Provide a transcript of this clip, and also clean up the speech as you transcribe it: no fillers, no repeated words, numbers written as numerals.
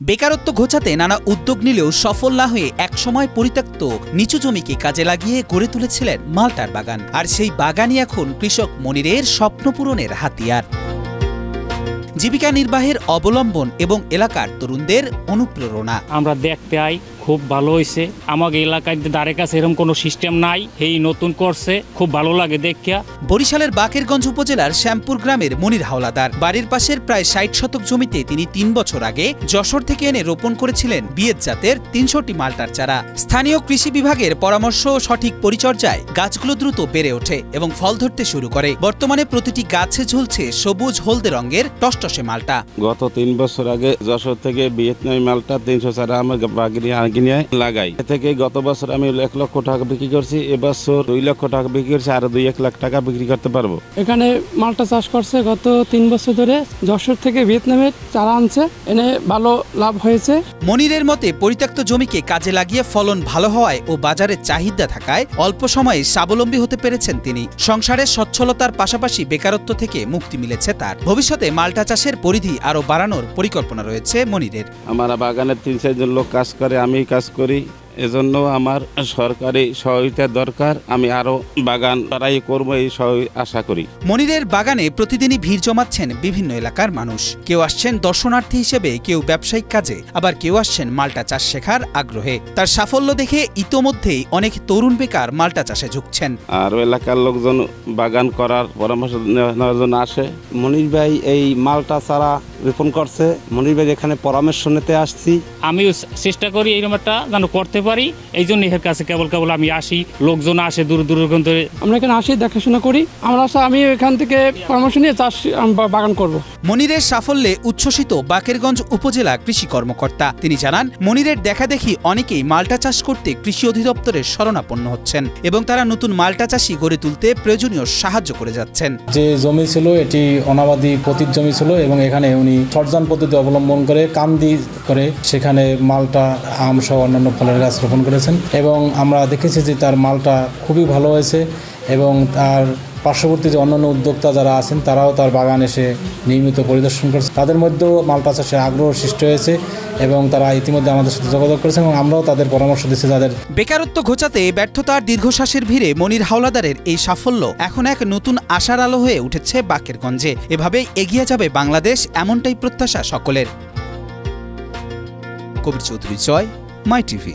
বেকারত্ব ঘোচাতে নানা উদ্যোগ নিলেও সফল না হয়ে একসময় পরিত্যক্ত নিচু জমিকে কাজে লাগিয়ে গড়ে তুলেছিলেন মালটার বাগান। আর সেই বাগানই এখন কৃষক মনিরের স্বপ্ন পূরণের হাতিয়ার। জীবিকা নির্বাহের অবলম্বন এবং এলাকার তরুণদের অনুপ্রেরণা। আমরা দেখতে আই খুব ভালো হয়েছে। আমাকে এলাকায় ধারে কাছে এরকম কোনো সিস্টেম নাই, এই নতুন করছে, খুব ভালো লাগে দেখিয়া। বরিশালের বাকেরগঞ্জ উপজেলার শ্যামপুর গ্রামের মনির হাওলাদার বাড়ির পাশের প্রায় ৬০ শতক জমিতে তিনি ৩ বছর আগে যশোর থেকে এনে রোপণ করেছিলেন বিয়েত জাতের ৩০০টি মালটার চারা। স্থানীয় কৃষি বিভাগের পরামর্শ ও সঠিক পরিচর্যায় গাছগুলো দ্রুত বেড়ে ওঠে এবং ফল ধরতে শুরু করে। বর্তমানে প্রতিটি গাছে ঝুলছে সবুজ হলদে রঙের টসটসে মালটা। গত ৩ বছর আগে যশোর থেকে ভিয়েতনামি মালটা ৩০০ চারা আমার বাগিয়ে লাগাই। এ থেকে গত বছর আমি ১ লক্ষ টাকা বিক্রি করছি, এবছর ২ লক্ষ টাকা বিক্রি করছি, আর ২-১ লাখ টাকা বিক্রি করতে পারবো। এখানে মালটা চাষ করছে গত ৩ বছর ধরে। যশোর থেকে ভিয়েতনামের চারা আনছে, এনে ভালো লাভ হয়েছে। মনিরের মতে পরিত্যক্ত জমিকে কাজে লাগিয়ে ফলন ভালো হওয়ায় ও বাজারে চাহিদা থাকায় অল্প সময়ে স্বাবলম্বী হতে পেরেছেন তিনি। সংসারের সচ্ছলতার পাশাপাশি বেকারত্ব থেকে মুক্তি মিলেছে তার। ভবিষ্যতে মালটা চাষের পরিধি আরো বাড়ানোর পরিকল্পনা রয়েছে মনিরের। আমার বাগানে ৩-৪ জন লোক কাজ করে, আমি কাজ করি, এজন্য আমার সরকারি সহায়তা দরকার। আমি আরো বাগান বাড়াই করব এই আশা করি। মনিরের বাগানে প্রতিদিনই ভিড় জমাচ্ছেন বিভিন্ন এলাকার মানুষ। কেউ আসছেন দর্শনার্থী হিসেবে, কেউ ব্যবসায়িক কাজে, আবার কেউ আসছেন মালটা চাষ শেখার আগ্রহে। তার সাফল্য দেখে ইতোমধ্যেই অনেক তরুণ বেকার মালটা চাষে ঝুঁকছেন। আর এলাকার লোকজন বাগান করার পরামর্শ নেওয়ার জন্য আসে। মনির ভাই এই মালটা চারা রোপণ করছে, মনির ভাই এখানে পরামর্শ নিতে আসছি। আমিও চেষ্টা করি এইরকম একটা যেন করতে পারি, এই জন্য এর কাছে কেবল আমি আসি, লোকজন আসে দূর দূরান্ত। আমরা এখানে আসি, দেখাশোনা করি। আমি এখান থেকে পরামর্শ নিয়ে চাষ বাগান করব। মনিরের সাফল্যে উচ্ছ্বসিত বাকেরগঞ্জ উপজেলা কৃষি কর্মকর্তা। তিনি জানান, মনিরের দেখাদেখি অনেকেই মালটা চাষ করতে কৃষি অধিদপ্তরের শরণাপন্ন হচ্ছেন এবং তারা নতুন মালটা চাষি গড়ে তুলতে প্রয়োজনীয় সাহায্য করে যাচ্ছেন। যে জমি ছিল এটি অনাবাদী পতিত জমি ছিল এবং এখানে উনি সরজান পদ্ধতি অবলম্বন করে কামদি করে সেখানে মালটা, আম সহ অন্যান্য ফলের গাছ রোপণ করেছেন এবং আমরা দেখেছি যে তার মালটা খুবই ভালো হয়েছে এবং তার পার্শ্ববর্তী যে অন্যান্য উদ্যোক্তা যারা আছেন তারাও তার বাগান এসে নিয়মিত পরিদর্শন করছে। তাদের মধ্যেও মালটা চাষে আগ্রহ সৃষ্টি হয়েছে এবং তারা ইতিমধ্যে আমাদের সাথে যোগাযোগ করেছেন এবং আমরাও তাদের পরামর্শ দিচ্ছি। যাদের বেকারত্ব ঘোচাতে ব্যর্থতার দীর্ঘশ্বাসের ভিড়ে মনির হাওলাদারের এই সাফল্য এখন এক নতুন আশার আলো হয়ে উঠেছে বাকেরগঞ্জে। এভাবেই এগিয়ে যাবে বাংলাদেশ, এমনটাই প্রত্যাশা সকলের। কবির চৌধুরী জয়, মাই টিভি।